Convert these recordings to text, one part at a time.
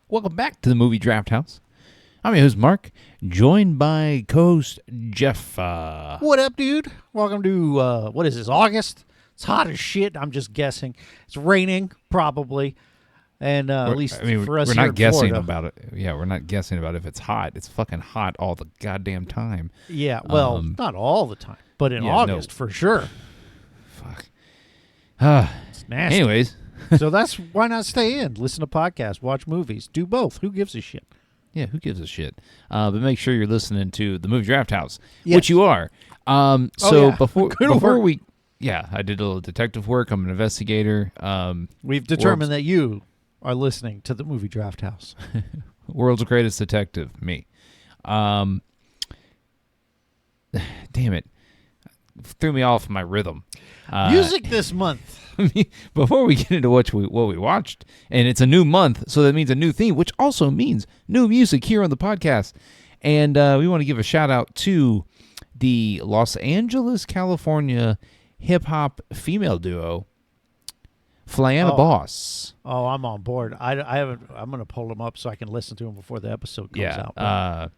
Welcome back to the Movie Draft House. I'm your host, Mark, joined by co-host Jeff. What up, dude? Welcome to, what is this, August? It's hot as shit. I'm just guessing. It's raining, probably. And at least for us we're here not in guessing Florida. about it. Yeah, we're not guessing about if it's hot. It's fucking hot all the goddamn time. Yeah, well, not all the time, but in August, for sure. Fuck. It's nasty. Anyways. So that's why not stay in, listen to podcasts, watch movies, do both. Who gives a shit? Yeah, who gives a shit? But make sure you're listening to the Movie Draft House, Yes. which you are. Before work. we, I did a little detective work. I'm an investigator. We've determined that you are listening to the Movie Draft House. World's greatest detective, me. Damn it, threw me off my rhythm. Music this month. Before we get into what we watched, and it's a new month, so that means a new theme, which also means new music here on the podcast. And we want to give a shout out to the Los Angeles, California hip-hop female duo, Flyana Boss. Oh, I'm on board. I haven't. I'm going to pull them up so I can listen to them before the episode comes out.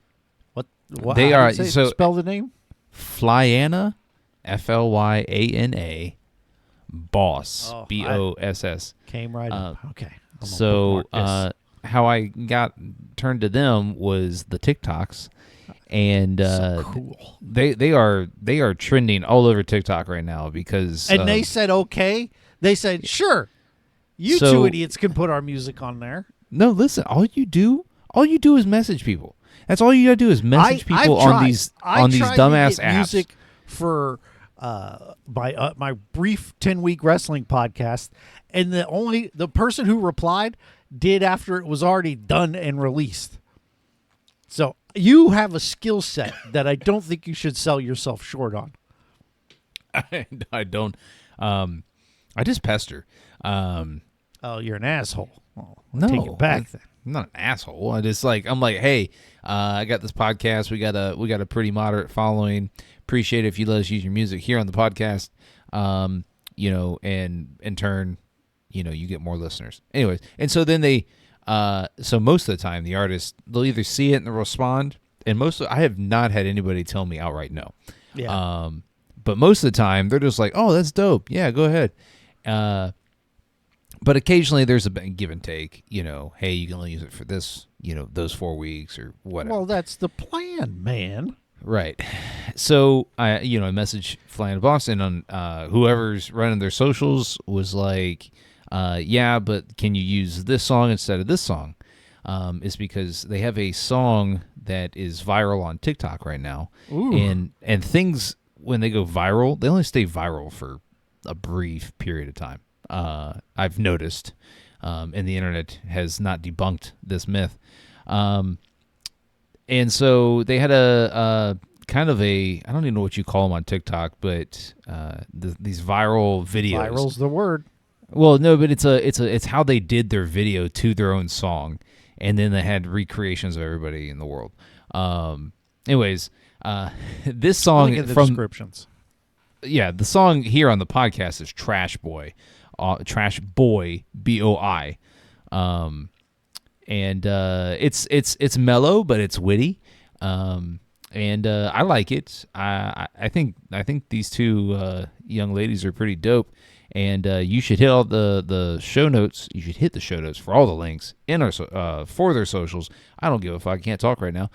What they are. So spell the name. Flyana, Flyana, Boss, Boss. Came right up. Okay. So how I got turned to them was the TikToks, and so cool. They are trending all over TikTok right now because they said okay. They said sure. You two idiots can put our music on there. No, listen. All you do is message people. That's all you gotta do is message people on these dumbass apps. Music for my brief 10-week wrestling podcast, and the person who replied did after it was already done and released. So you have a skill set that I don't think you should sell yourself short on. I don't. I just pester. Oh, you're an asshole. Well, no, take it back then. I'm not an asshole. I'm like, hey, I got this podcast. We got a pretty moderate following. Appreciate it if you let us use your music here on the podcast. And in turn, you get more listeners. Anyways, and so then so most of the time the artists, they'll either see it and they'll respond. And I have not had anybody tell me outright no. Yeah. But most of the time they're just like, oh, that's dope. Yeah, go ahead. But occasionally there's a give and take, hey, you can only use it for this, those 4 weeks or whatever. Well, that's the plan, man. Right. So I messaged Flyana Boss, and on whoever's running their socials was like, yeah, but can you use this song instead of this song? It's because they have a song that is viral on TikTok right now. Ooh. And things, when they go viral, they only stay viral for a brief period of time. I've noticed, and the internet has not debunked this myth. And so they had a kind of I don't even know what you call them on TikTok, but these viral videos. Viral's the word. Well, no, but it's how they did their video to their own song, and then they had recreations of everybody in the world. Anyways, this song Look at the from descriptions. Yeah, the song here on the podcast is Trash Boy, Trash Boy, BOI. And it's mellow, but it's witty, and I like it. I think these two young ladies are pretty dope, and you should hit all the show notes. You should hit the show notes for all the links in our for their socials. I don't give a fuck. I can't talk right now.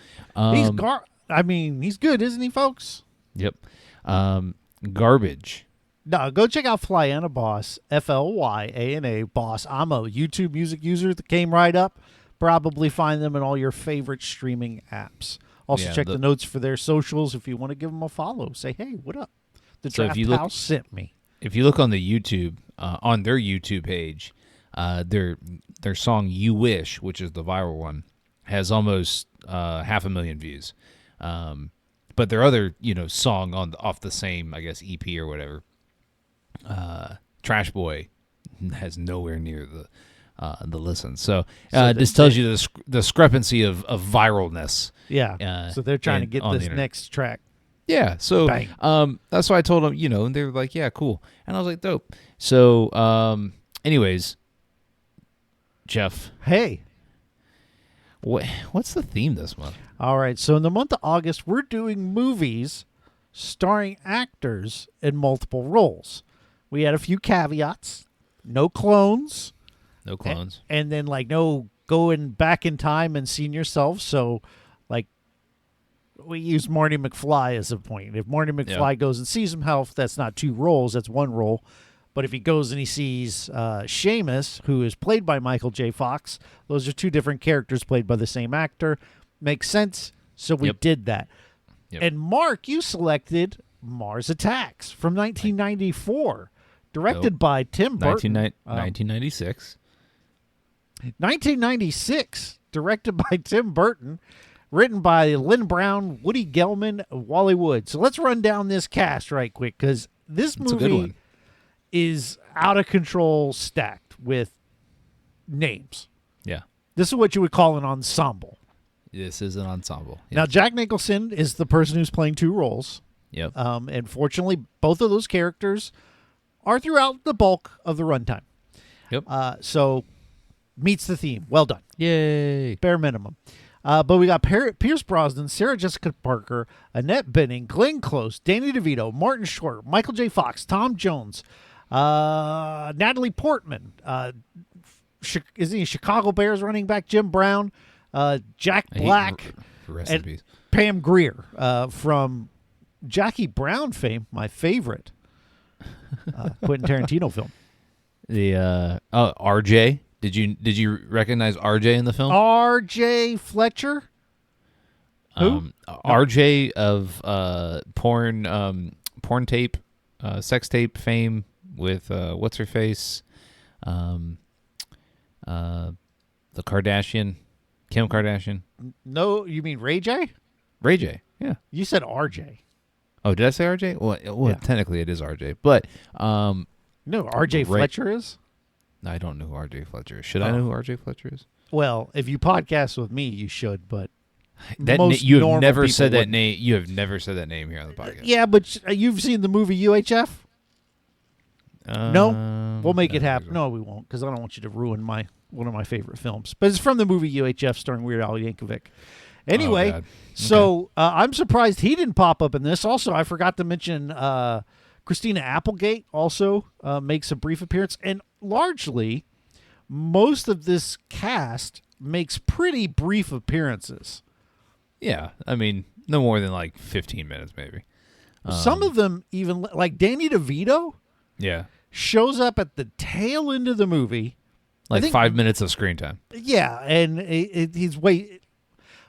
He's good, isn't he, folks? Yep. Garbage. No, go check out Flyana Boss, Flyana Boss. I'm a YouTube music user that came right up. Probably find them in all your favorite streaming apps. Also, check the notes for their socials if you want to give them a follow. Say, hey, what up? The Draft House sent me. If you look on the YouTube, on their YouTube page, their song "You Wish," which is the viral one, has almost 500,000 views. But their other, song off the same, I guess, EP or whatever, Trash Boy, has nowhere near the listen. So this tells you the discrepancy of viralness. Yeah. So they're trying to get this next track. Yeah. So that's why I told them, and they were like, yeah, cool. And I was like, dope. So anyways, Jeff. Hey. What's the theme this month? All right. So in the month of August, we're doing movies starring actors in multiple roles. We had a few caveats. No clones. No clones. And then, like, no going back in time and seeing yourself. So, like, we use Marty McFly as a point. If Marty McFly goes and sees himself, that's not two roles. That's one role. But if he goes and he sees Seamus, who is played by Michael J. Fox, those are two different characters played by the same actor. Makes sense. So we did that. Yep. And Mark, you selected Mars Attacks from 1994, directed by Tim Burton. 1996. 1996, directed by Tim Burton, written by Lynn Brown, Woody Gelman, Wally Wood. So let's run down this cast right quick, because this movie is out of control, stacked with names. Yeah. This is what you would call an ensemble. This is an ensemble. Yeah. Now, Jack Nicholson is the person who's playing two roles. Yep. And fortunately, both of those characters are throughout the bulk of the runtime. Yep. So meets the theme. Well done. Yay. Bare minimum. But we got Pierce Brosnan, Sarah Jessica Parker, Annette Bening, Glenn Close, Danny DeVito, Martin Short, Michael J. Fox, Tom Jones, Natalie Portman, isn't he Chicago Bears running back Jim Brown, Jack Black, and Pam Grier from Jackie Brown fame, my favorite Quentin Tarantino film. The RJ. Did you recognize RJ in the film? RJ Fletcher? Who? RJ of porn tape, sex tape fame with what's her face? The Kardashian, Kim Kardashian. No, you mean Ray J? Ray J, yeah. You said RJ. Oh, did I say RJ? Well, yeah. Technically it is RJ, but no, RJ Fletcher is? I don't know who RJ Fletcher is. Should I know who RJ Fletcher is? Well, if you podcast with me, you should, but you have never said that name. You have never said that name here on the podcast. Yeah, but you've seen the movie UHF? No? We'll make it happen. No, we won't, because I don't want you to ruin one of my favorite films. But it's from the movie UHF starring Weird Al Yankovic. Anyway, so I'm surprised he didn't pop up in this. Also, I forgot to mention Christina Applegate also makes a brief appearance. And largely, most of this cast makes pretty brief appearances. Yeah, I mean, no more than like 15 minutes maybe. Some of them even, like Danny DeVito, shows up at the tail end of the movie. Like 5 minutes of screen time. Yeah, and he's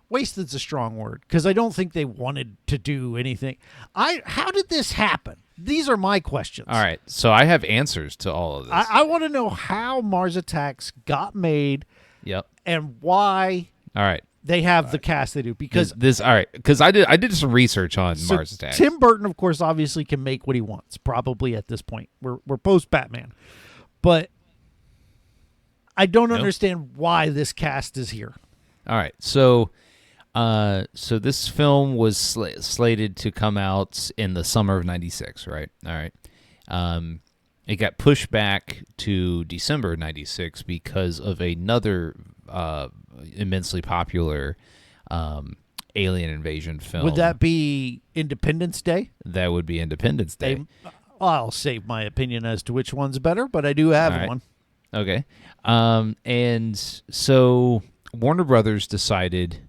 wasted's a strong word, because I don't think they wanted to do anything. How did this happen? These are my questions. All right, so I have answers to all of this. I want to know how Mars Attacks got made. Yep. And why. All right. They have the cast they do, because all right, because I did some research on Mars Attacks. Tim Burton, of course, obviously can make what he wants. Probably at this point, we're post Batman, but I don't understand why this cast is here. All right, so this film was slated to come out in the summer of '96, right? All right, it got pushed back to December '96 because of another immensely popular alien invasion film. Would that be Independence Day? That would be Independence Day. I'll save my opinion as to which one's better, but I do have one. Okay. And so Warner Brothers decided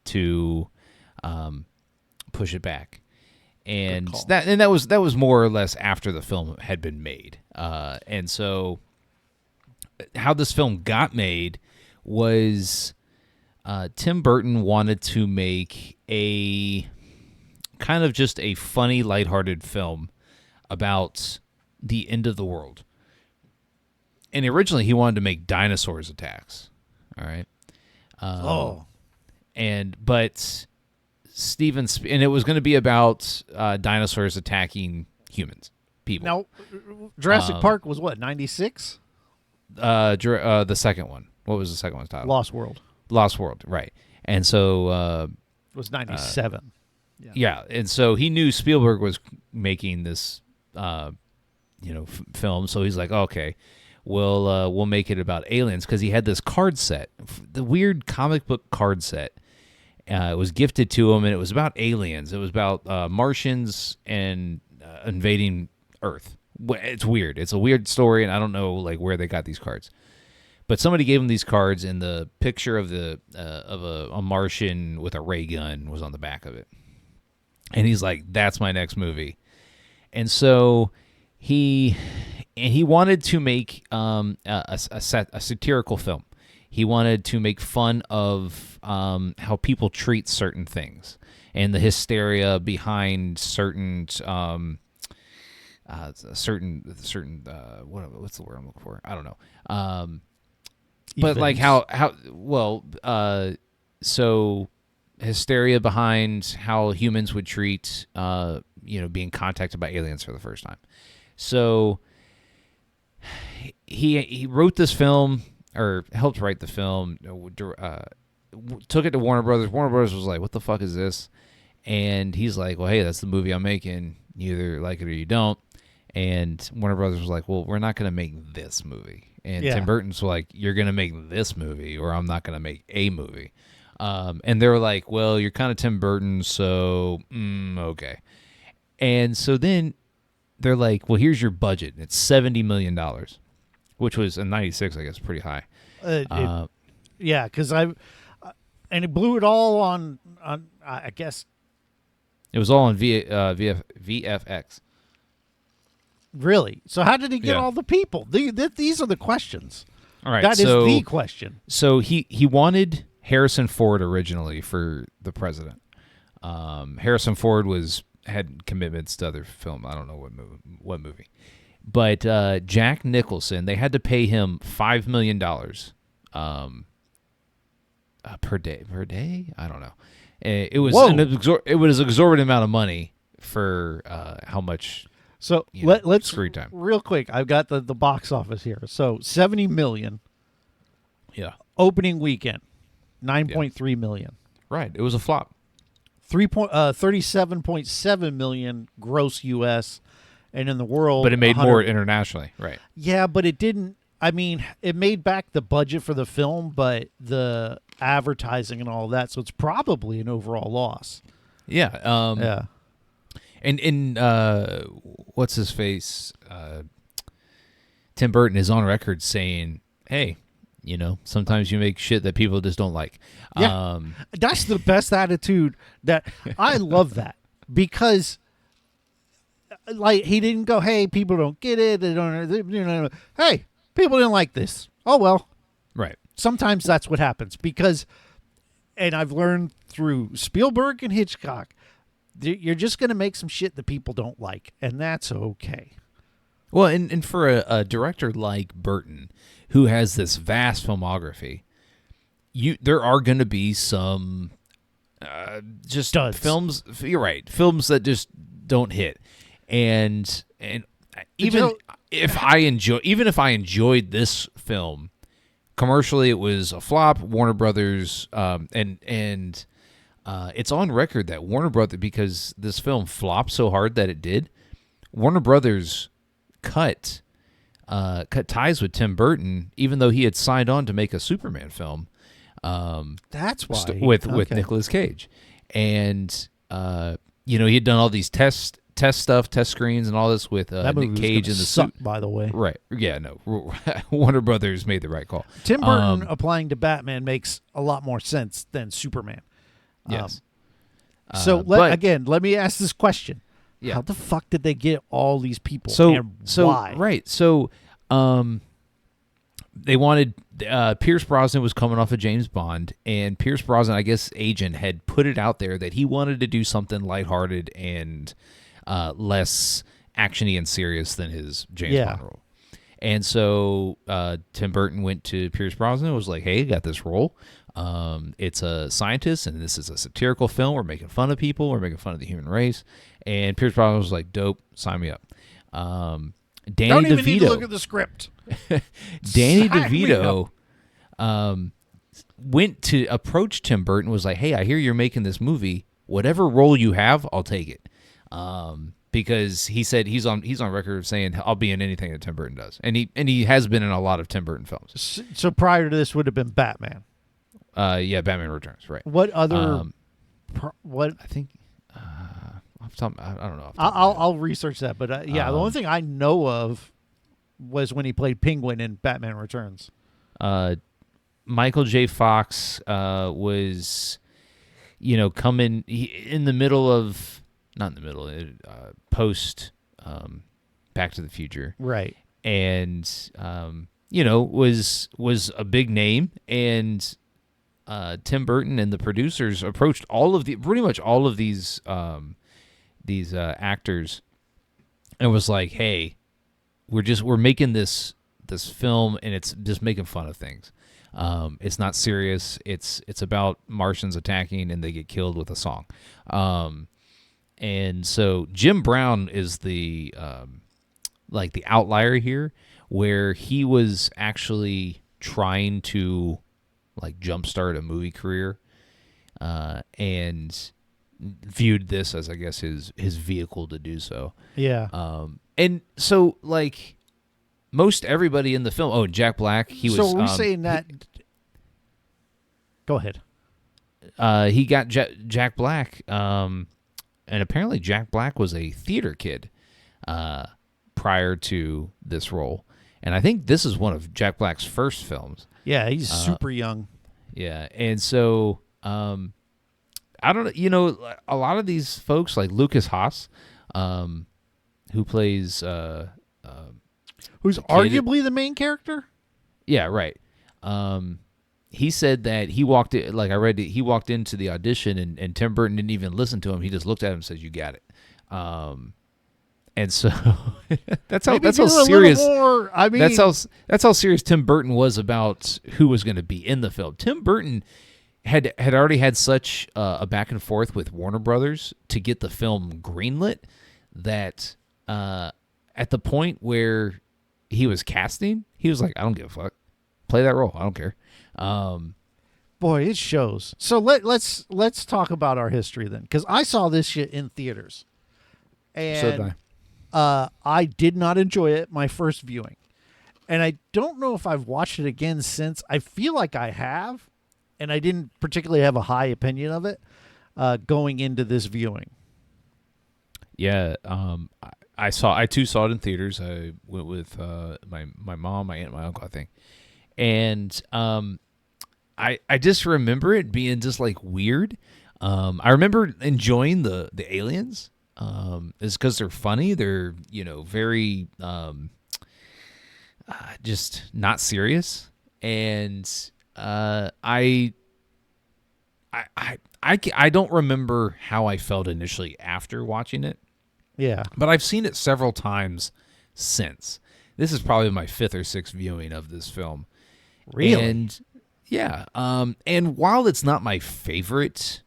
to push it back. And that was more or less after the film had been made. And so how this film got made was Tim Burton wanted to make a kind of just a funny, lighthearted film about the end of the world. And originally he wanted to make dinosaurs attacks. All right. But Steven, and it was going to be about dinosaurs attacking humans, people. Now, Jurassic Park was what, 96? The second one. What was the second one's title? Lost World. Lost World, right. And so it was 97. Yeah, and so he knew Spielberg was making this film, so he's like, okay, we'll make it about aliens, because he had this card set, the weird comic book card set. It was gifted to him, and it was about aliens. It was about Martians and invading Earth. It's weird. It's a weird story, and I don't know like where they got these cards. But somebody gave him these cards, and the picture of a Martian with a ray gun was on the back of it. And he's like, "That's my next movie." And so he wanted to make a satirical film. He wanted to make fun of how people treat certain things and the hysteria behind certain what's the word I'm looking for? I don't know. But like so hysteria behind how humans would treat being contacted by aliens for the first time. So he wrote this film, or helped write the film, took it to Warner Brothers. Warner Brothers was like, "What the fuck is this?" And he's like, "Well, hey, that's the movie I'm making. You either like it or you don't." And Warner Brothers was like, "Well, we're not going to make this movie." And Tim Burton's like, "You're going to make this movie, or I'm not going to make a movie." And they were like, "Well, you're kind of Tim Burton, so okay." And so then they're like, "Well, here's your budget. It's $70 million. Which was in '96, I guess, pretty high. Yeah, because and it blew it all on I guess. It was all on VFX. Really? So how did he get all the people? These are the questions. All right, that is the question. So he wanted Harrison Ford originally for the president. Harrison Ford had commitments to other film. I don't know what movie. But Jack Nicholson, they had to pay him $5 million per day. Per day? I don't know. It was it was an exorbitant amount of money for how much. So let's screen time. Real quick. I've got the box office here. So $70 million. Yeah. Opening weekend, $9.3 million. Right. It was a flop. 37.7 million gross U.S. and in the world, but it made more internationally, right? Yeah, but it didn't. I mean, it made back the budget for the film, but the advertising and all of that, so it's probably an overall loss. Yeah. Yeah. And what's his face? Tim Burton is on record saying, "Hey, sometimes you make shit that people just don't like." Yeah. That's the best attitude. That I love that, because like he didn't go, "Hey, people don't get it. They don't. Hey, people didn't like this. Oh well." Right. Sometimes that's what happens, because, and I've learned through Spielberg and Hitchcock, you're just going to make some shit that people don't like, and that's okay. Well, and for a director like Burton, who has this vast filmography, there are going to be some just duds. Films. You're right, films that just don't hit, and even if I enjoyed this film commercially, it was a flop. Warner Brothers, and it's on record that Warner Brothers, because this film flopped so hard that it did, Warner Brothers cut ties with Tim Burton, even though he had signed on to make a Superman film. That's why with Nicolas Cage, and he had done all these test screens and all this with Nick Cage in the suit. By the way, right? Yeah, no, Warner Brothers made the right call. Tim Burton applying to Batman makes a lot more sense than Superman. Yes. Let me ask this question. Yeah. How the fuck did they get all these people? Why? Right. So, they wanted Pierce Brosnan was coming off of James Bond, and Pierce Brosnan, I guess, agent had put it out there that he wanted to do something lighthearted and less actiony and serious than his James Bond role. And so Tim Burton went to Pierce Brosnan and was like, "Hey, I got this role. It's a scientist, and this is a satirical film. We're making fun of people. We're making fun of the human race." And Pierce Brosnan was like, "Dope, sign me up." Danny Don't even DeVito, need to look at the script. Danny DeVito went to approach Tim Burton, was like, "Hey, I hear you're making this movie. Whatever role you have, I'll take it." because he said he's on record of saying I'll be in anything that Tim Burton does, and he has been in a lot of Tim Burton films. So prior to this would have been Batman. Yeah, Batman Returns, right? What other? What I think off the top, I don't know. I'll research that, but the only thing I know of was when he played Penguin in Batman Returns. Michael J. Fox was, coming in the middle of, not in the middle, post Back to the Future, right? And was a big name, and Tim Burton and the producers approached pretty much all of these actors, and was like, "Hey, we're making this film, and it's just making fun of things. It's not serious. It's about Martians attacking, and they get killed with a song." And so Jim Brown is the the outlier here, where he was actually trying to jumpstart a movie career, and viewed this as, I guess, his vehicle to do so. Yeah. And so most everybody in the film. Oh, Jack Black. He was. So are we saying that? Go ahead. He got Jack Black, and apparently Jack Black was a theater kid prior to this role, and I think this is one of Jack Black's first films. Yeah, he's super young. Yeah, and so I don't know. A lot of these folks like Lucas Haas, who plays who's arguably the main character. Yeah, right. He said that he walked in, I read it, he walked into the audition and Tim Burton didn't even listen to him. He just looked at him and says, "You got it." And so that's how serious. More, I mean, that's how serious Tim Burton was about who was going to be in the film. Tim Burton had already had such a back and forth with Warner Brothers to get the film greenlit that at the point where he was casting, he was like, "I don't give a fuck. Play that role. I don't care." Boy, it shows. So let's talk about our history then, because I saw this shit in theaters, and so did I. I did not enjoy it my first viewing, and I don't know if I've watched it again since. I feel like I have, and I didn't particularly have a high opinion of it going into this viewing. Yeah, I too saw it in theaters. I went with my mom, my aunt, my uncle, I think, and I just remember it being just weird. I remember enjoying the aliens. It's because they're funny. They're very just not serious, and I don't remember how I felt initially after watching it. Yeah, but I've seen it several times since. This is probably my fifth or sixth viewing of this film. Really? And yeah. And while it's not my favorite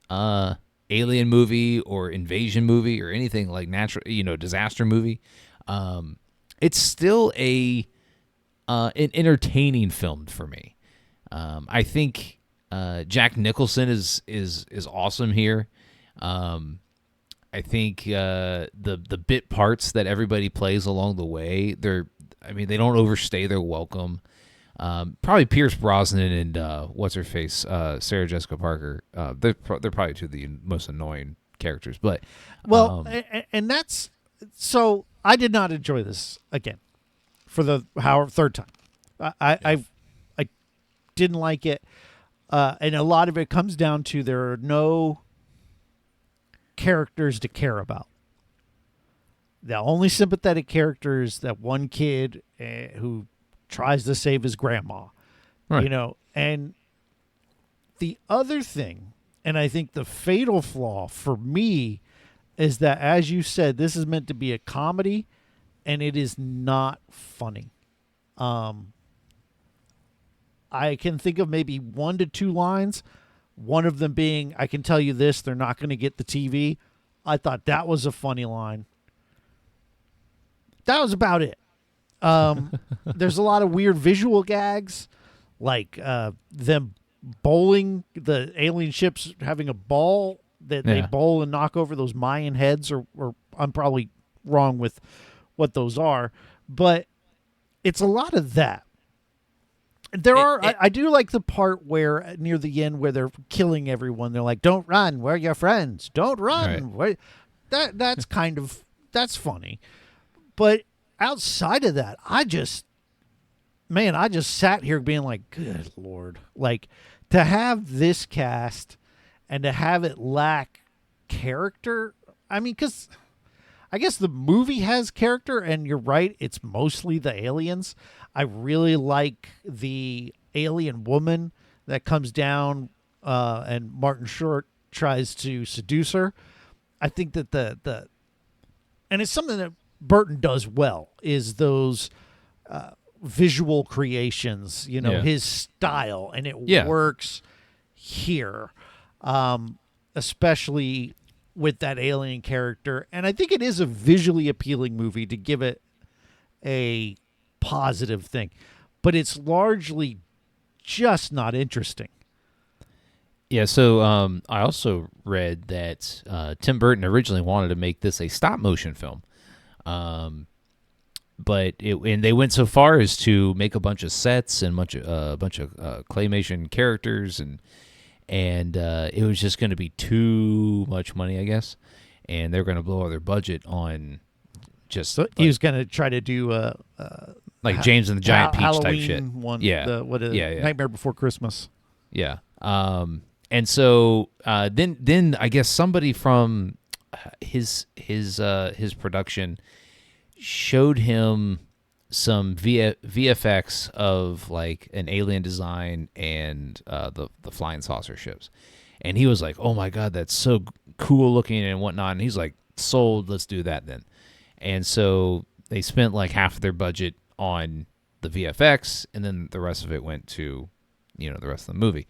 alien movie or invasion movie or anything like natural, disaster movie, it's still an entertaining film for me. I think Jack Nicholson is awesome here. I think the bit parts that everybody plays along the way, they don't overstay their welcome. Probably Pierce Brosnan and what's her face, Sarah Jessica Parker. They're probably two of the most annoying characters. But and that's so. I did not enjoy this again for the third time. I didn't like it, and a lot of it comes down to there are no characters to care about. The only sympathetic character is that one kid who tries to save his grandma, right. And the other thing, and I think the fatal flaw for me, is that, as you said, this is meant to be a comedy, and it is not funny. I can think of maybe 1 to 2 lines, one of them being, "I can tell you this, they're not going to get the TV." I thought that was a funny line. That was about it. There's a lot of weird visual gags, like them bowling, the alien ships having a ball that they Yeah. bowl and knock over those Mayan heads, or I'm probably wrong with what those are, but it's a lot of that. I do like the part where near the end where they're killing everyone. They're like, "Don't run, we're your friends. Don't Right. run." That's kind of that's funny, but outside of that, I just sat here being like, "Good Lord!" Like to have this cast and to have it lack character. I mean, because I guess the movie has character, and you're right, it's mostly the aliens. I really like the alien woman that comes down, and Martin Short tries to seduce her. I think that the and it's something that Burton does well is those visual creations. Yeah. His style, and it Yeah. works here, especially with that alien character. And I think it is a visually appealing movie to give it a positive thing, but it's largely just not interesting. Yeah, so I also read that Tim Burton originally wanted to make this a stop motion film, but and they went so far as to make a bunch of sets and a bunch of claymation characters, and it was just going to be too much money, I guess, and they're going to blow all their budget on just So he was going to try to do like James and the Giant Peach Halloween type shit. one. Yeah. Yeah. Nightmare Before Christmas. Yeah. And so then I guess somebody from his production showed him some VFX of like an alien design and the flying saucer ships, and he was like, "Oh my god, that's so cool looking and whatnot." And he's like, "Sold, let's do that then." And so they spent like half of their budget on the VFX, and then the rest of it went to the rest of the movie.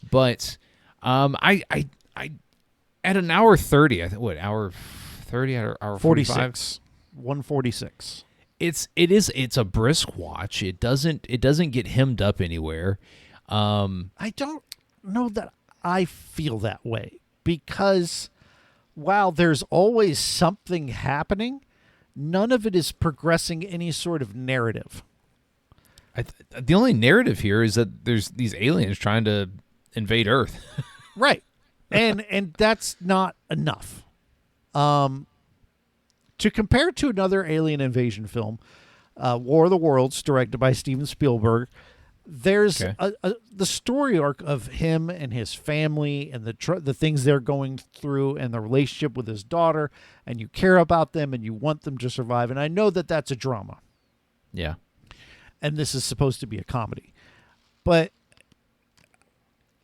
But I at an hour 30, I think hour 30, hour 45? 46. 146. It's a brisk watch. It doesn't get hemmed up anywhere. I don't know that I feel that way, because while there's always something happening, none of it is progressing any sort of narrative. The only narrative here is that there's these aliens trying to invade Earth. Right. And that's not enough. To compare to another alien invasion film, War of the Worlds, directed by Steven Spielberg, there's the story arc of him and his family and the things they're going through and the relationship with his daughter, and you care about them and you want them to survive. And I know that that's a drama. Yeah. And this is supposed to be a comedy. But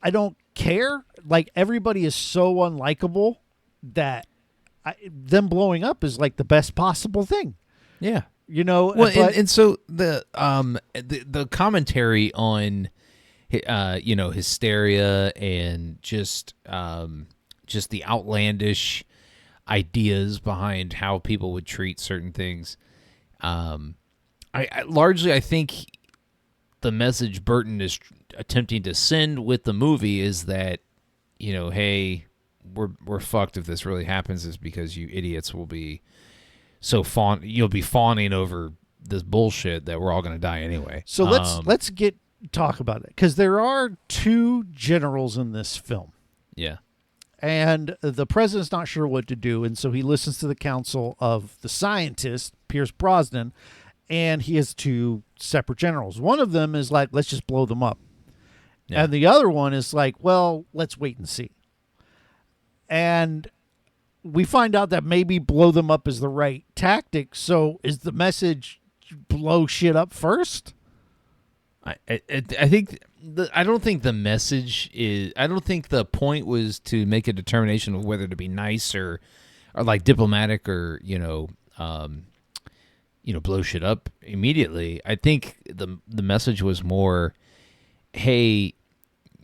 I don't care. Like, everybody is so unlikable that them blowing up is like the best possible thing. Yeah. Well, and so the commentary on hysteria and just the outlandish ideas behind how people would treat certain things. I think the message Burton is attempting to send with the movie is that, hey, we're fucked if this really happens, is because you idiots will be you'll be fawning over this bullshit that we're all going to die anyway. So let's talk about it, because there are two generals in this film. Yeah. And the president's not sure what to do, and so he listens to the counsel of the scientist, Pierce Brosnan, and he has two separate generals. One of them is like, let's just blow them up. Yeah. And the other one is like, well, let's wait and see. And we find out that maybe blow them up is the right tactic. So is the message blow shit up first? I think I don't think the message is. I don't think the point was to make a determination of whether to be nice or like diplomatic or blow shit up immediately. I think the message was more, hey,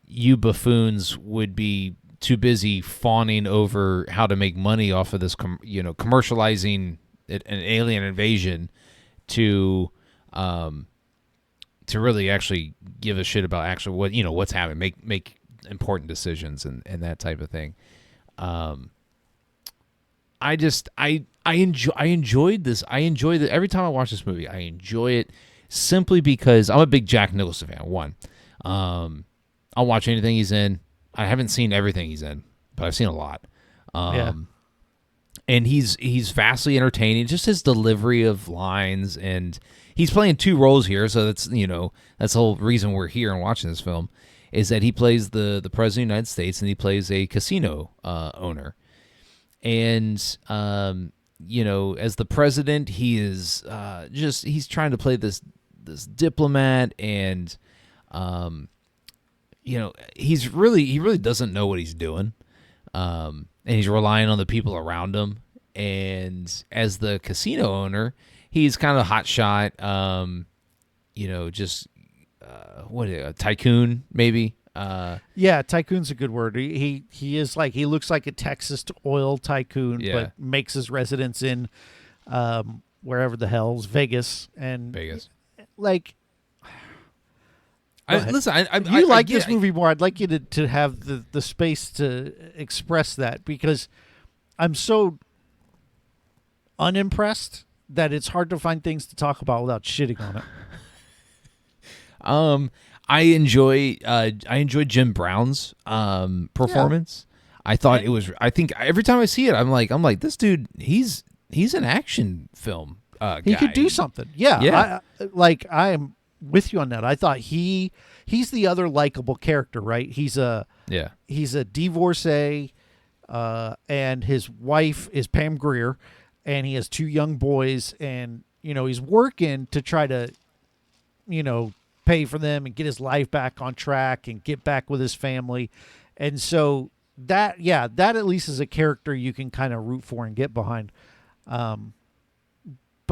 you buffoons would be too busy fawning over how to make money off of this, commercializing an alien invasion to really actually give a shit about actually what's happening, make important decisions and that type of thing. I enjoyed this. I enjoyed it every time I watch this movie. I enjoy it simply because I'm a big Jack Nicholson fan. One, I'll watch anything he's in. I haven't seen everything he's in, but I've seen a lot. And he's vastly entertaining. Just his delivery of lines, and he's playing two roles here. So that's that's the whole reason we're here and watching this film, is that he plays the president of the United States and he plays a casino owner. And as the president, he is he's trying to play this diplomat, and he really doesn't know what he's doing, and he's relying on the people around him. And as the casino owner, he's kind of hotshot, a tycoon maybe. Yeah, tycoon's a good word. He is like, he looks like a Texas oil tycoon, but makes his residence in wherever the hell's Vegas. Like, listen, you like this movie more. I'd like you to have the space to express that, because I'm so unimpressed that it's hard to find things to talk about without shitting on it. I enjoyed Jim Brown's performance. I thought it was. I think every time I see it, I'm like, this dude, he's an action film guy. He could do something. Yeah. I am with you on that. I thought he's the other likable character, right? He's a divorcee, and his wife is Pam Grier, and he has two young boys, and he's working to try to pay for them and get his life back on track and get back with his family. And so that at least is a character you can kind of root for and get behind. But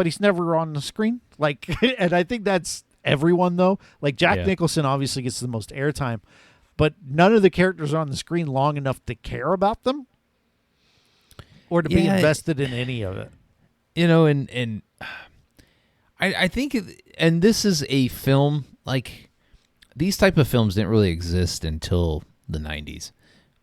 he's never on the screen. Like, and I think that's everyone though. Like Jack Nicholson obviously gets the most airtime, but none of the characters are on the screen long enough to care about them or to be invested in any of it. And I think, and this is a film, like, these type of films didn't really exist until the 90s,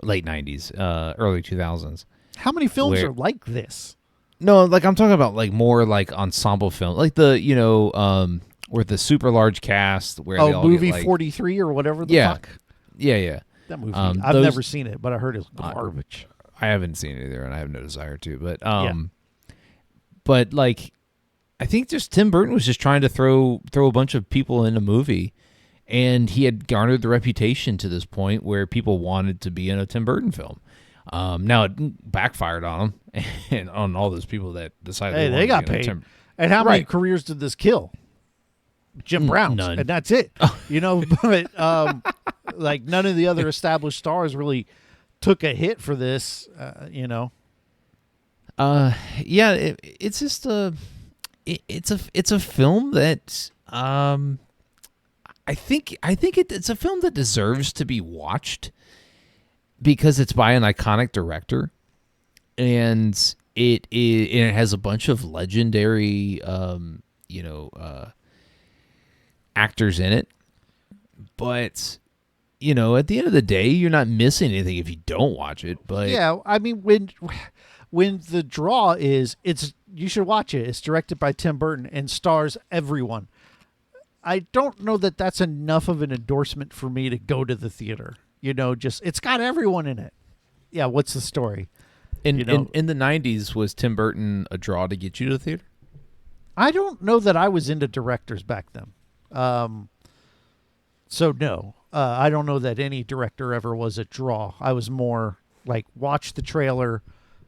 late 90s, early 2000s. How many films are like this? No, like, I'm talking about, like, more, like, ensemble film. Like where the super large cast. Where they all movie get, like, 43 or whatever the fuck? Yeah. That movie. I've never seen it, but I heard it's garbage. I haven't seen it either, and I have no desire to. But, like, I think just Tim Burton was just trying to throw a bunch of people in a movie, and he had garnered the reputation to this point where people wanted to be in a Tim Burton film. Now it backfired on him and on all those people that decided they got paid. And how many careers did this kill? Jim Brown's, none. And that's it. But like none of the other established stars really took a hit for this. It's just it's a film that I think it's a film that deserves to be watched because it's by an iconic director, and it has a bunch of legendary actors in it. But at the end of the day, you're not missing anything if you don't watch it. But yeah, I mean, when the draw is, you should watch it. It's directed by Tim Burton and stars everyone. I don't know that that's enough of an endorsement for me to go to the theater. It's got everyone in it. Yeah, what's the story? In the 90s, was Tim Burton a draw to get you to the theater? I don't know that I was into directors back then. So no, I don't know that any director ever was a draw. I was more like watch the trailer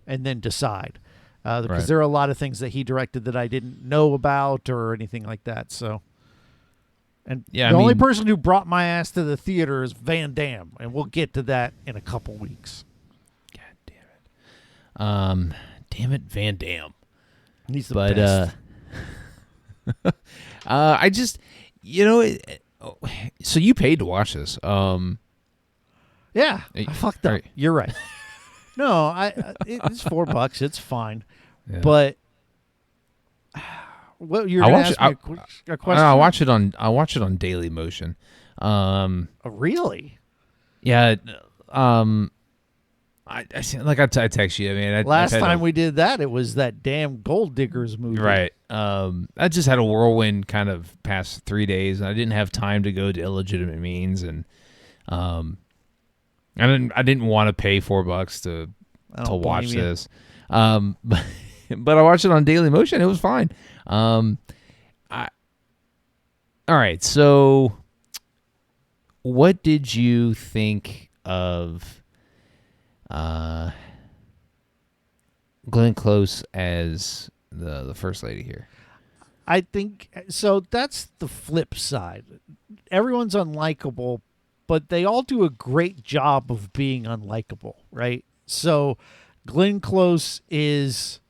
and then decide. Because there are a lot of things that he directed that I didn't know about or anything like that. So, and the only person who brought my ass to the theater is Van Damme, and we'll get to that in a couple weeks. God damn it, Van Damme. He's the best. I just, so you paid to watch this. Yeah, I fucked up. Right. You're right. No, it's $4. It's fine. Yeah. But you're gonna ask me a question. I watch it on Daily Motion. Really? Yeah. I text you. I mean, Last time we did that, it was that damn Gold Diggers movie. Right. I just had a whirlwind kind of past 3 days, and I didn't have time to go to illegitimate means, and I didn't want to pay $4 to watch this. But I watched it on Daily Motion. It was fine. All right. So, what did you think of Glenn Close as the first lady here? I think so. That's the flip side. Everyone's unlikable, but they all do a great job of being unlikable, right? So Glenn Close is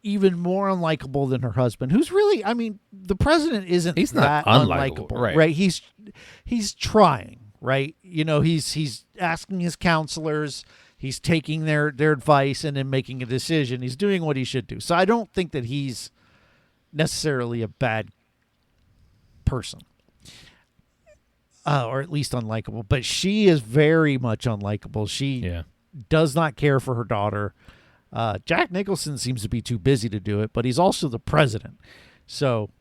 even more unlikable than her husband, who's really, I mean, the president isn't He's that not unlikable, right? He's trying, right? You know, he's asking his counselors, he's taking their advice and then making a decision. He's doing what he should do. So I don't think that he's necessarily a bad person. Or at least unlikable, but she is very much unlikable. She does not care for her daughter. Jack Nicholson seems to be too busy to do it, but he's also the president, so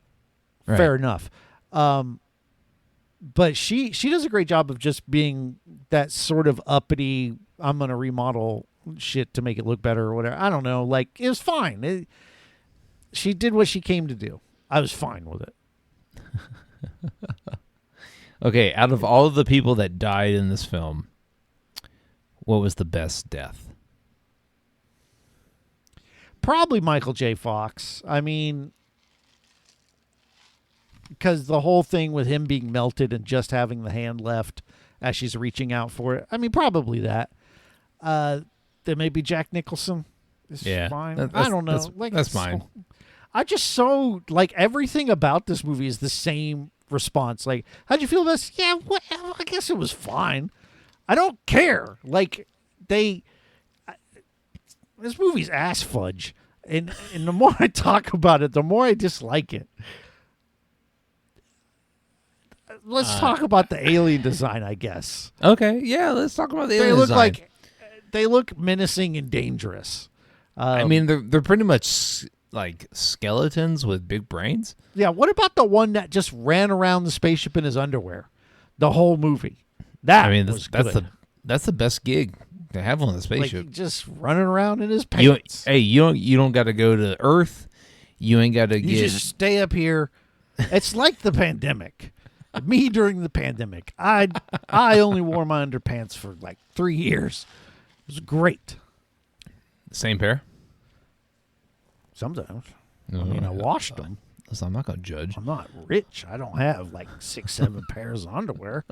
fair enough. But she does a great job of just being that sort of uppity, I'm going to remodel shit to make it look better or whatever. I don't know. Like, it was fine. She did what she came to do. I was fine with it. Okay, out of all of the people that died in this film, what was the best death? Probably Michael J. Fox. I mean, because the whole thing with him being melted and just having the hand left as she's reaching out for it. I mean, probably that. Then maybe Jack Nicholson is fine. I don't know. That's fine. I just like everything about this movie is the same response. Like, how'd you feel about this? Yeah, I guess it was fine. I don't care. Like, this movie's ass fudge. And the more I talk about it, the more I dislike it. Let's talk about the alien design, I guess. Okay, yeah, let's talk about the alien design. They look menacing and dangerous. I mean, they're pretty much like skeletons with big brains. Yeah, what about the one that just ran around the spaceship in his underwear the whole movie? Was good. That's the best gig to have on the spaceship. Like, just running around in his pants. You don't got to go to Earth. You ain't got to get. You just stay up here. It's like the pandemic. Me during the pandemic, I only wore my underpants for like 3 years. It was great. Same pair. Sometimes. I mean, I washed them. Listen, I'm not gonna judge. I'm not rich. I don't have like 6-7 pairs of underwear.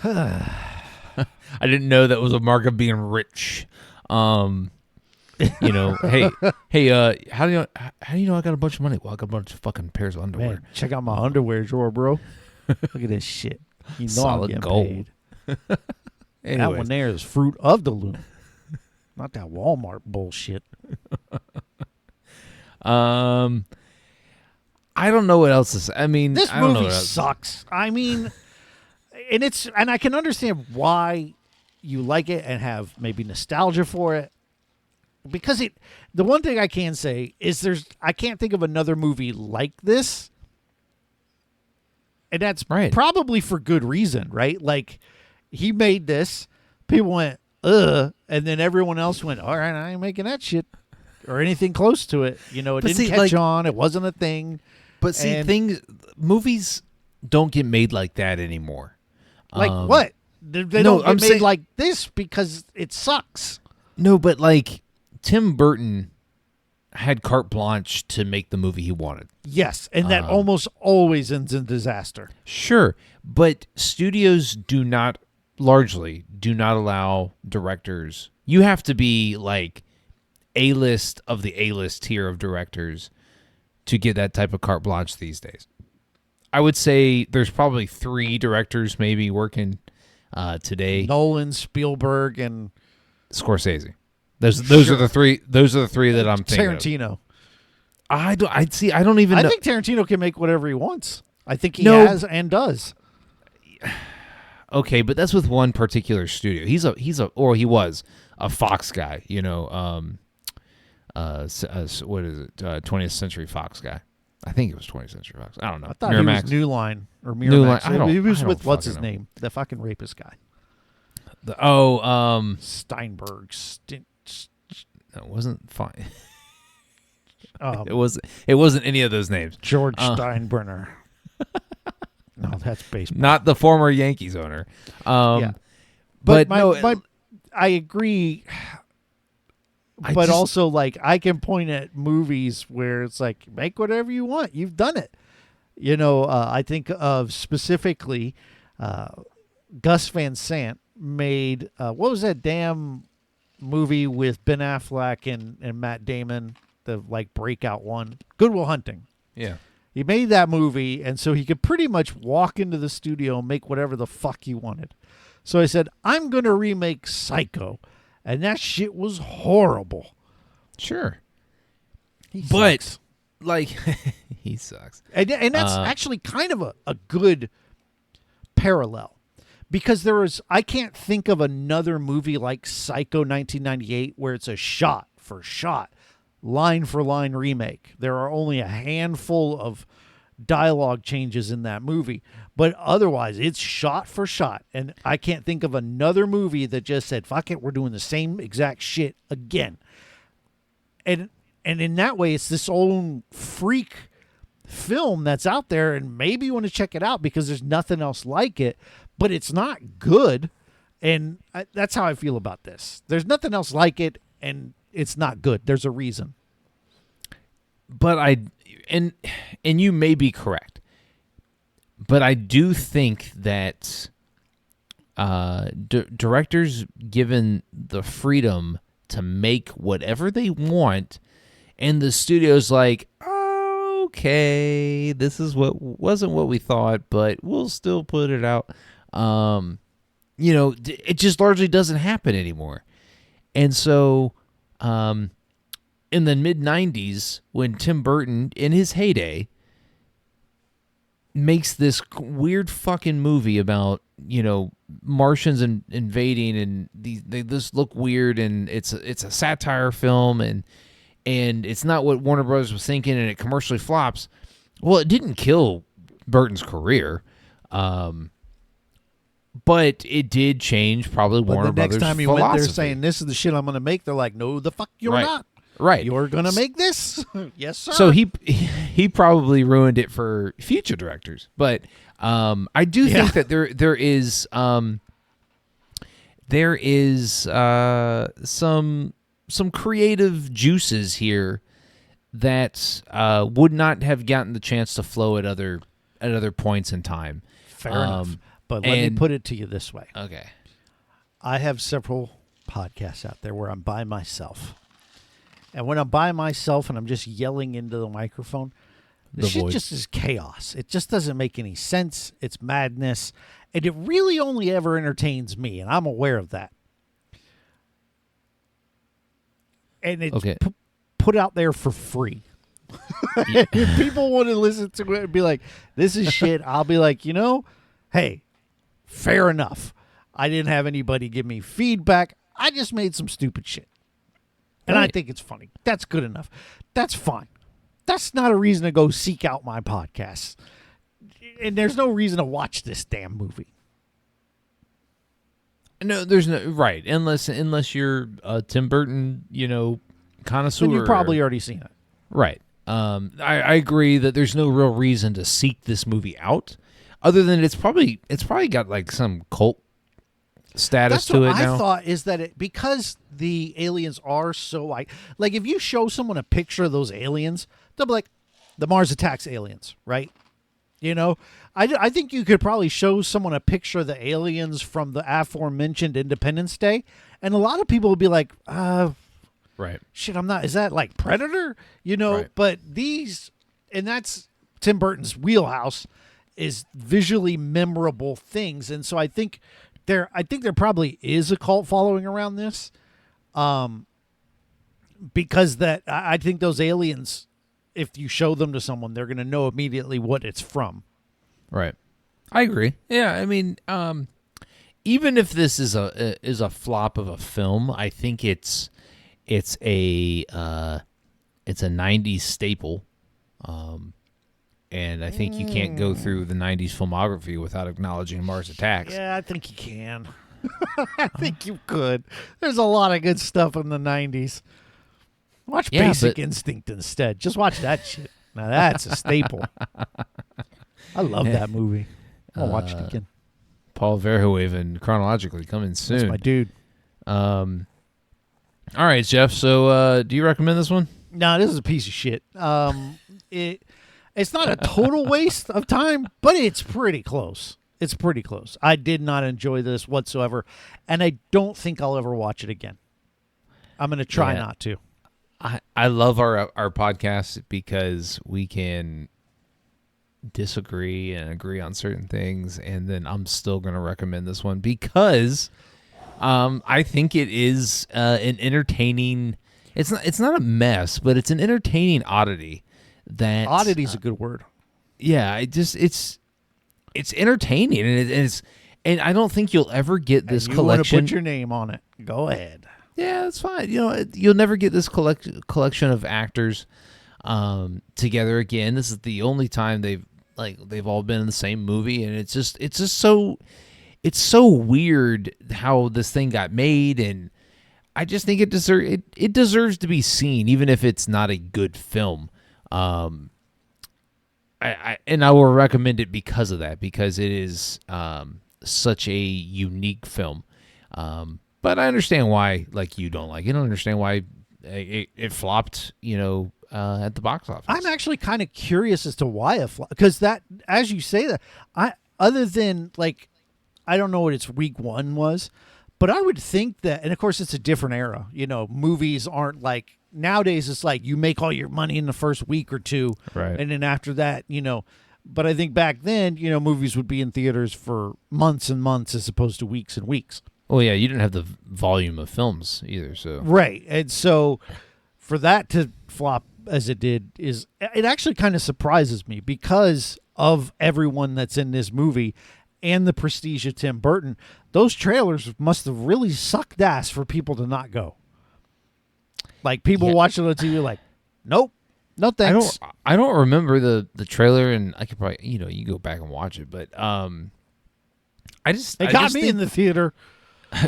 I didn't know that was a mark of being rich. You know, hey, how do you know I got a bunch of money? Well, I got a bunch of fucking pairs of underwear. Man, check out my underwear drawer, bro. Look at this shit. You know, solid I'm gold. paid. That one there is fruit of the loom, not that Walmart bullshit. I don't know what else to say. I mean, this I don't know movie sucks. I mean, and I can understand why you like it and have maybe nostalgia for it. Because the one thing I can say is I can't think of another movie like this. And that's probably for good reason, right? Like, he made this, people went, ugh, and then everyone else went, all right, I ain't making that shit or anything close to it. You know, it didn't catch on. It wasn't a thing. But movies don't get made like that anymore. Like what? They don't get made like this because it sucks. No, but like, Tim Burton had carte blanche to make the movie he wanted. Yes, and that almost always ends in disaster. Sure, but studios largely do not allow directors. You have to be like A-list of the A-list tier of directors to get that type of carte blanche these days. I would say there's probably 3 directors maybe working today. Nolan, Spielberg, and Scorsese. Those are the 3. Those are the 3 that I'm thinking. Tarantino. I don't even know. I think Tarantino can make whatever he wants. I think he has and does. Okay, but that's with one particular studio. He was a Fox guy, what is it? 20th Century Fox guy. I think it was 20th Century Fox. I don't know. I thought Miramax. he was New Line or New Miramax. Line. He was I with don't what's his fucking know. name? The fucking rapist guy. Steinberg. That wasn't fine. Um, It wasn't any of those names. George Steinbrenner. No, that's baseball. Not the former Yankees owner. Yeah. But I agree. But also, like, I can point at movies where it's like, make whatever you want. You've done it. I think of specifically Gus Van Sant made, what was that damn movie with Ben Affleck and Matt Damon, the, like, breakout one? Good Will Hunting. Yeah. He made that movie, and so he could pretty much walk into the studio and make whatever the fuck he wanted. So I said, I'm going to remake Psycho. And that shit was horrible. Sure. He but, sucks. like, he sucks. And that's actually kind of a good parallel. Because I can't think of another movie like Psycho 1998 where it's a shot for shot, line for line remake. There are only a handful of dialogue changes in that movie, but otherwise it's shot for shot. And I can't think of another movie that just said, fuck it, we're doing the same exact shit again. And in that way, it's this own freak film that's out there, and maybe you want to check it out because there's nothing else like it, but it's not good. And that's how I feel about this. There's nothing else like it, and it's not good. There's a reason. But and you may be correct, but I do think that directors given the freedom to make whatever they want, and the studio's like, okay, this is wasn't what we thought, but we'll still put it out. It just largely doesn't happen anymore, and so. In the mid-'90s, when Tim Burton, in his heyday, makes this weird fucking movie about, Martians invading, and they just look weird, and it's a satire film, and it's not what Warner Bros. Was thinking, and it commercially flops. Well, it didn't kill Burton's career, but it did change probably Warner Brothers' philosophy. The next time he went there saying, this is the shit I'm going to make, they're like, no, the fuck you're not. Right. You're going to make this? Yes, sir. So he probably ruined it for future directors. But I do think that there is some creative juices here that would not have gotten the chance to flow at other points in time. Fair enough. But let me put it to you this way. Okay. I have several podcasts out there where I'm by myself. And when I'm by myself and I'm just yelling into the microphone, the shit just is chaos. It just doesn't make any sense. It's madness. And it really only ever entertains me, and I'm aware of that. And it's put out there for free. If people want to listen to it and be like, this is shit, I'll be like, hey, fair enough. I didn't have anybody give me feedback. I just made some stupid shit. And I think it's funny. That's good enough. That's fine. That's not a reason to go seek out my podcasts. And there's no reason to watch this damn movie. No, there's no right unless you're a Tim Burton, connoisseur. Then you've probably already seen it. Right. I agree that there's no real reason to seek this movie out, other than it's probably got like some cult status to it now. That's what I thought is that because the aliens are so like if you show someone a picture of those aliens, they'll be like, the Mars Attacks aliens, right? I think you could probably show someone a picture of the aliens from the aforementioned Independence Day, and a lot of people would be like, right, shit, I'm not, is that like Predator? Right. But these, and that's Tim Burton's wheelhouse, is visually memorable things. And so I think there probably is a cult following around this, because I think those aliens, if you show them to someone, they're going to know immediately what it's from. Right. I agree. Yeah, I mean, even if this is a flop of a film, I think it's a 90s staple. And I think you can't go through the 90s filmography without acknowledging Mars Attacks. Yeah, I think you can. I think you could. There's a lot of good stuff in the 90s. Watch Basic Instinct instead. Just watch that shit. Now that's a staple. I love that movie. I'll watch it again. Paul Verhoeven, chronologically, coming soon. That's my dude. All right, Jeff. So do you recommend this one? No, this is a piece of shit. It's not a total waste of time, but it's pretty close. It's pretty close. I did not enjoy this whatsoever, and I don't think I'll ever watch it again. I'm going to try not to. I love our podcast because we can disagree and agree on certain things, and then I'm still going to recommend this one because I think it is an entertaining. It's not a mess, but it's an entertaining oddity. That oddity's a good word. Yeah, it's entertaining, and I don't think you'll ever get this collection. You want to put your name on it? Go ahead. Yeah, that's fine. You'll never get this collection of actors together again. This is the only time they've all been in the same movie, and it's just so weird how this thing got made, and I just think it deserves to be seen, even if it's not a good film. I will recommend it because of that, because it is such a unique film. But I understand why, you don't like it. I don't understand why it flopped, at the box office. I'm actually kind of curious as to why it flopped, because that, as you say that, other than I don't know what its week one was, but I would think that, and of course it's a different era. Movies aren't nowadays. It's you make all your money in the first week or two, right? And then after that, But I think back then, movies would be in theaters for months and months as opposed to weeks and weeks. Well, yeah, you didn't have the volume of films either, so right. And so for that to flop as it did, it actually kind of surprises me because of everyone that's in this movie and the prestige of Tim Burton. Those trailers must have really sucked ass for people to not go. People watching on TV nope, no thanks. I don't remember the trailer, and I could probably you go back and watch it, but it got me in the theater.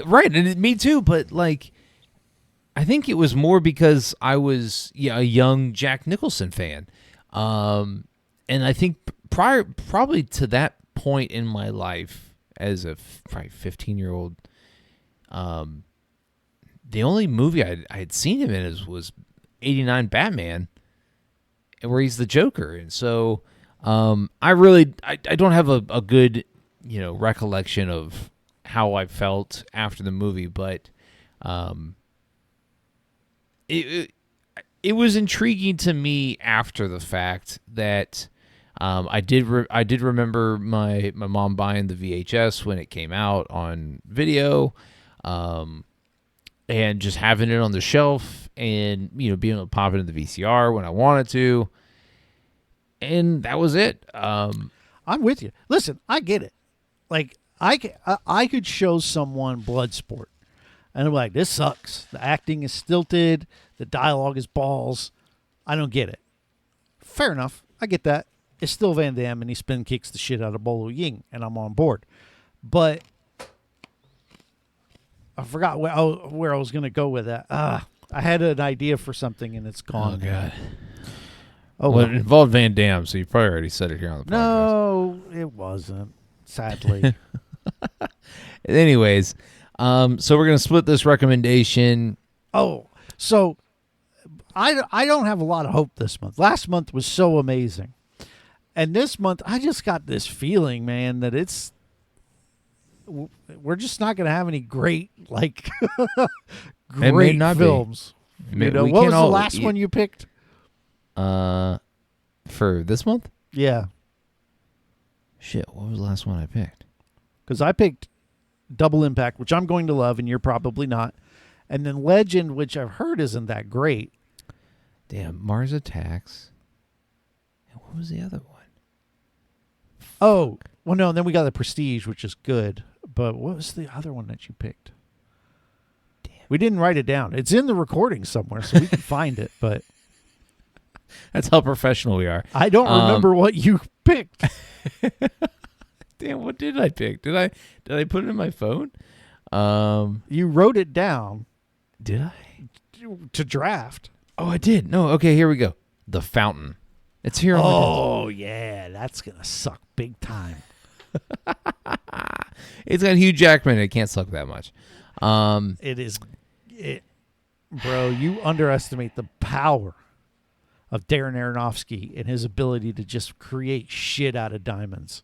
Right, and me too, but I think it was more because I was a young Jack Nicholson fan. And I think probably to that point in my life as a probably 15-year-old, the only movie I had seen him in was 89 Batman, where he's the Joker. And so I don't have a good recollection of how I felt after the movie, but it was intriguing to me after the fact that I did remember my mom buying the VHS when it came out on video, and just having it on the shelf and being able to pop it in the VCR when I wanted to, and that was it. I'm with you. Listen, I get it. I could show someone Bloodsport, and I'm like, this sucks. The acting is stilted. The dialogue is balls. I don't get it. Fair enough. I get that. It's still Van Damme, and he spin kicks the shit out of Bolo Ying, and I'm on board. But I forgot where I was going to go with that. I had an idea for something, and it's gone. Oh, God. Well, it involved Van Damme, so you probably already said it here on the podcast. No, it wasn't. Sadly. Anyways, so we're going to split this recommendation. Oh, so I don't have a lot of hope this month. Last month was so amazing. And this month, I just got this feeling, man, that we're just not going to have any great films. What was the last one you picked? For this month? Yeah. Shit, what was the last one I picked? Because I picked Double Impact, which I'm going to love, and you're probably not. And then Legend, which I've heard isn't that great. Damn, Mars Attacks. And what was the other one? Oh, well, no, and then we got The Prestige, which is good. But what was the other one that you picked? Damn. We didn't write it down. It's in the recording somewhere, so we can find it. But That's how professional we are. I don't remember what you picked. Damn, what did I pick? Did I put it in my phone? You wrote it down. Did I? To draft. Oh, I did. No, okay, here we go. The Fountain. It's here on Oh, yeah. That's going to suck big time. It's got Hugh Jackman. It can't suck that much. It is. Bro, you underestimate the power of Darren Aronofsky and his ability to just create shit out of diamonds.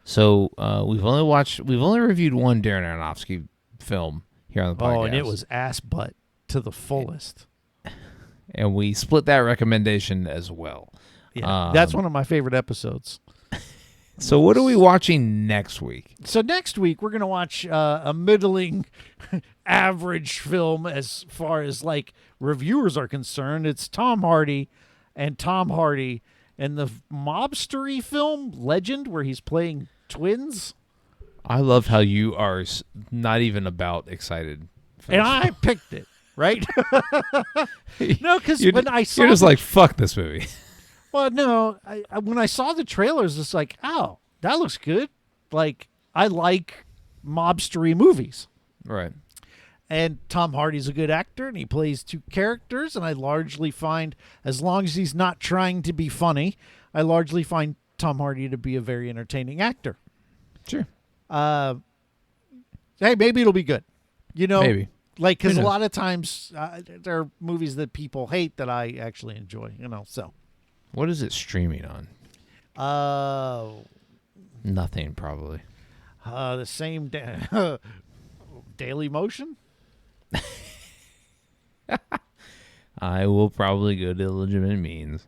So we've only reviewed one Darren Aronofsky film here on the podcast. Oh, and it was ass butt to the fullest. And we split that recommendation as well. Yeah, that's one of my favorite episodes. So what are we watching next week? So next week we're going to watch a middling average film as far as like reviewers are concerned. It's Tom Hardy and the mobstery film Legend, where he's playing twins. I love how you are not even about excited. And I picked it, right? No, because when I saw you're just like, fuck this movie. Well, no, when I saw the trailers, it's like, oh, that looks good. Like, I like mobstery movies. Right. And Tom Hardy's a good actor, and he plays two characters, and I largely find, as long as he's not trying to be funny, I largely find Tom Hardy to be a very entertaining actor. Sure. Hey, maybe it'll be good. You know? Maybe. Like, because a lot of times there are movies that people hate that I actually enjoy, so. What is it streaming on? Nothing, probably. The same Daily Motion? I will probably go to illegitimate means.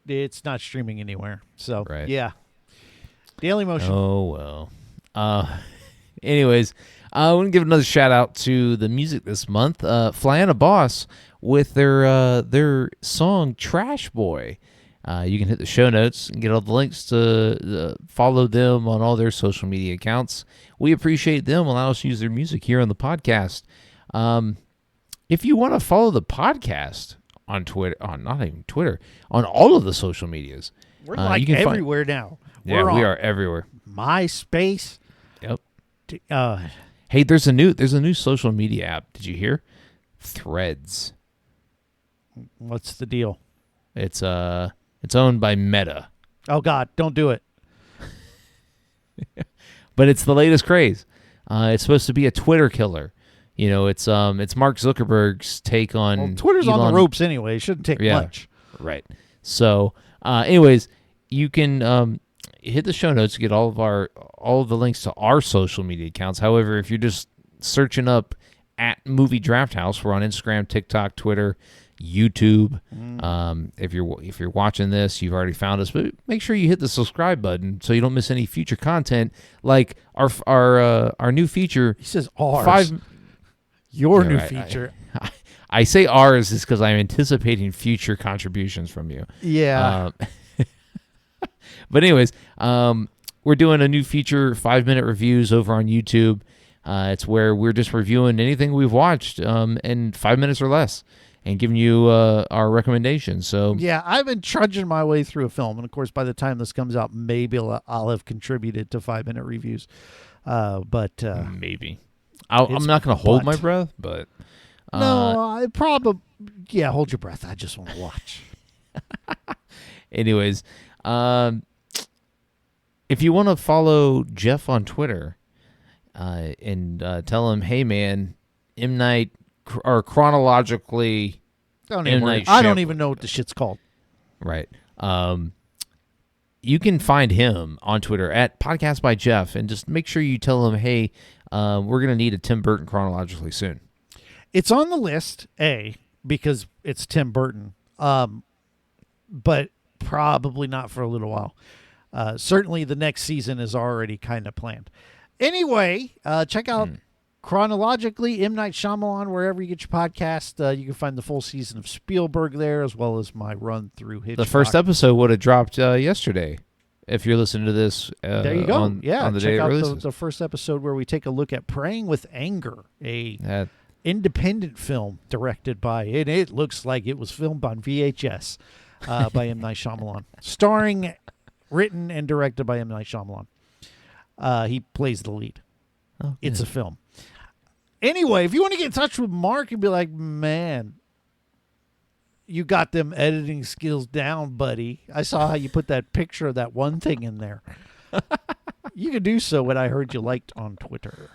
It's not streaming anywhere. So, right. Yeah. Daily Motion. Oh, well. Anyways, I want to give another shout out to the music this month. Flyana Boss with their song Trash Boy. You can hit the show notes and get all the links to follow them on all their social media accounts. We appreciate them allowing us to use their music here on the podcast. If you want to follow the podcast on Twitter, not even Twitter, on all of the social medias. We're like everywhere now. We are everywhere. MySpace. Yep. Hey, there's a new social media app. Did you hear? Threads. What's the deal? It's owned by Meta. Oh God, don't do it. But it's the latest craze. It's supposed to be a Twitter killer. It's Mark Zuckerberg's take on. Well, Twitter's Elon. on the ropes anyway. It shouldn't take much. Right. So, anyways, you can hit the show notes to get all of the links to our social media accounts. However, if you're just searching up at Movie Draft House, we're on Instagram, TikTok, Twitter, YouTube. If you're watching this, you've already found us, but make sure you hit the subscribe button so you don't miss any future content. Like our new feature. He says ours. Your new feature. I say ours is because I'm anticipating future contributions from you. Yeah. But anyways, we're doing a new feature, 5-minute reviews over on YouTube. It's where we're just reviewing anything we've watched in 5 minutes or less and giving you our recommendations. So yeah, I've been trudging my way through a film, and of course, by the time this comes out, maybe I'll have contributed to 5-minute reviews. But maybe I'm not going to hold my breath, but no, I probably hold your breath. I just want to watch. Anyways, if you want to follow Jeff on Twitter and tell him, hey man, M. Night or chronologically, I don't even know what the shit's called. Right. You can find him on Twitter at Podcast by Jeff, and just make sure you tell him, hey, we're going to need a Tim Burton chronologically soon. It's on the list, because it's Tim Burton, but probably not for a little while. Certainly the next season is already kind of planned. Anyway, check out chronologically M. Night Shyamalan wherever you get your podcast. You can find the full season of Spielberg there, as well as my run through Hitchcock. The first episode would have dropped yesterday. if you're listening to this, There you go. on the day check it out releases. the first episode where we take a look at Praying with Anger, a That- independent film directed by, and it looks like it was filmed on VHS by M. Night Shyamalan. Starring, written, and directed by M. Night Shyamalan. He plays the lead. oh, It's yeah. a film. Anyway, if you want to get in touch with Mark and be like, man, you got them editing skills down, buddy. I saw how you put that picture of that one thing in there. You can do so what I heard you liked on Twitter.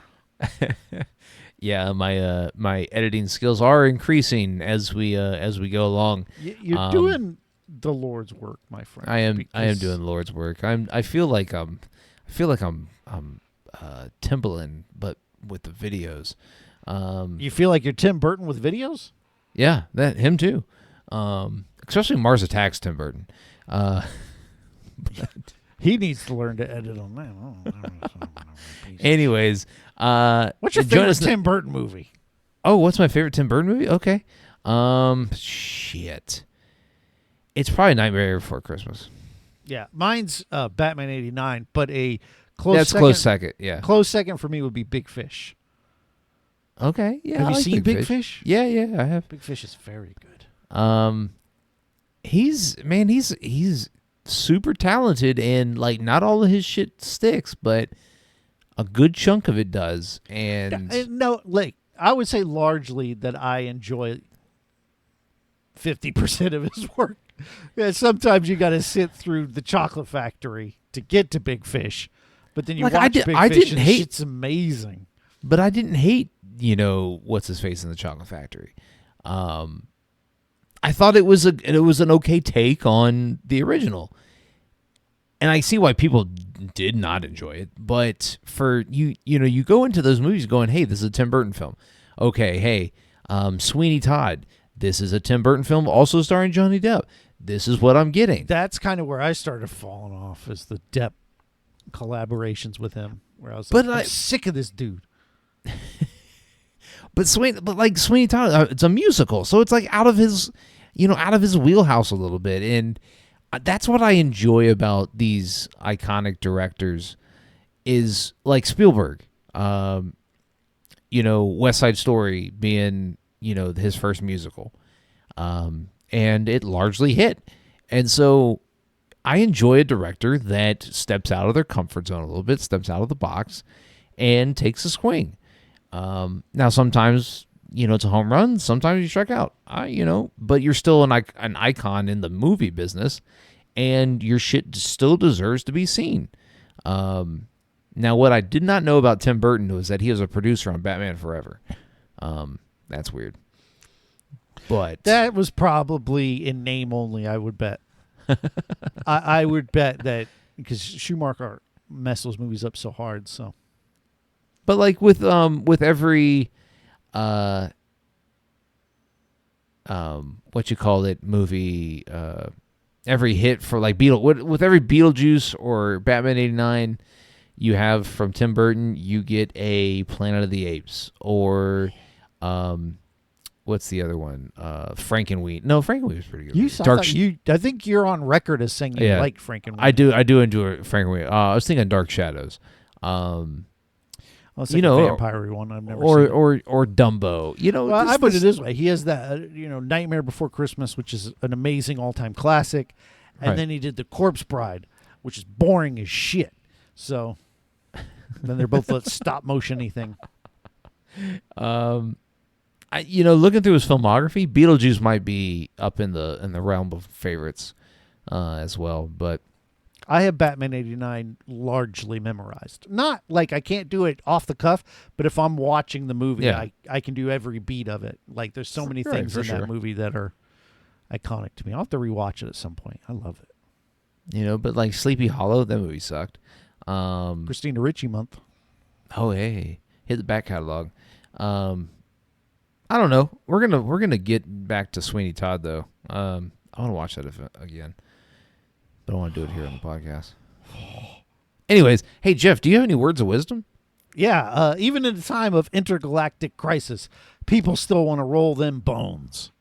Yeah, my editing skills are increasing as we go along. You're doing the Lord's work, my friend. I am because doing the Lord's work. I feel like I'm Timbaland, but with the videos. You feel like you're Tim Burton with videos? Yeah, that him too. Especially Mars Attacks Tim Burton. He needs to learn to edit on that. Anyways, What's your join favorite us Tim Burton movie? Oh, what's my favorite Tim Burton movie? Okay. Shit. It's probably Nightmare Before Christmas. Yeah, mine's Batman '89, but a close That's second. close second. Yeah. Close second for me would be Big Fish. Okay. Yeah. Have I you like seen Big Fish? Yeah, I have. Big Fish is very good. He's super talented, and like not all of his shit sticks, but a good chunk of it does. And No, like I would say largely that I enjoy 50% of his work. Yeah, sometimes you got to sit through The Chocolate Factory to get to Big Fish, but then you Like, watch Big I Fish didn't and hate- it's amazing. but I didn't hate, what's his face in The Chocolate Factory. I thought it was an okay take on the original. And I see why people did not enjoy it, but for you go into those movies going, "Hey, this is a Tim Burton film." Okay, hey, Sweeney Todd, this is a Tim Burton film also starring Johnny Depp. This is what I'm getting. That's kind of where I started falling off, is the Depp collaborations with him, where I was But I'm sick of this dude. But Sweeney Todd, it's a musical, so it's like out of his wheelhouse a little bit, and that's what I enjoy about these iconic directors, is like Spielberg, West Side Story being his first musical, and it largely hit, and so I enjoy a director that steps out of their comfort zone a little bit, steps out of the box, and takes a swing. Now sometimes, it's a home run. Sometimes you strike out, but you're still an icon in the movie business, and your shit still deserves to be seen. Now what I did not know about Tim Burton was that he was a producer on Batman Forever. That's weird. But That was probably in name only, I would bet. I would bet that because Schumacher messed those movies up so hard, so. But like with every what you call it movie, every hit for like with every Beetlejuice or Batman '89 you have from Tim Burton, you get a Planet of the Apes or what's the other one? Frankenweenie. No, Frankenweenie was pretty good. I think you're on record as saying you like Frankenweenie. I do enjoy Frankenweenie. I was thinking Dark Shadows. It's like a vampire one I've never seen. Or Dumbo. Well, I put it this way: he has that Nightmare Before Christmas, which is an amazing all-time classic, and Right. then he did The Corpse Bride, which is boring as shit. So then they're both a stop motion-y thing. Looking through his filmography, Beetlejuice might be up in the realm of favorites as well. But I have Batman '89 largely memorized. Not like I can't do it off the cuff, but if I'm watching the movie, Yeah. I can do every beat of it. Like there's so many Right, things for in sure. that movie that are iconic to me. I'll have to rewatch it at some point. I love it. but like Sleepy Hollow, that movie sucked. Christina Ricci month. Oh hey, hit the back catalog. I don't know. We're gonna get back to Sweeney Todd though. I want to watch that again, but I want to do it here on the podcast. Anyways, hey Jeff, do you have any words of wisdom? Yeah, even in a time of intergalactic crisis, people still want to roll them bones.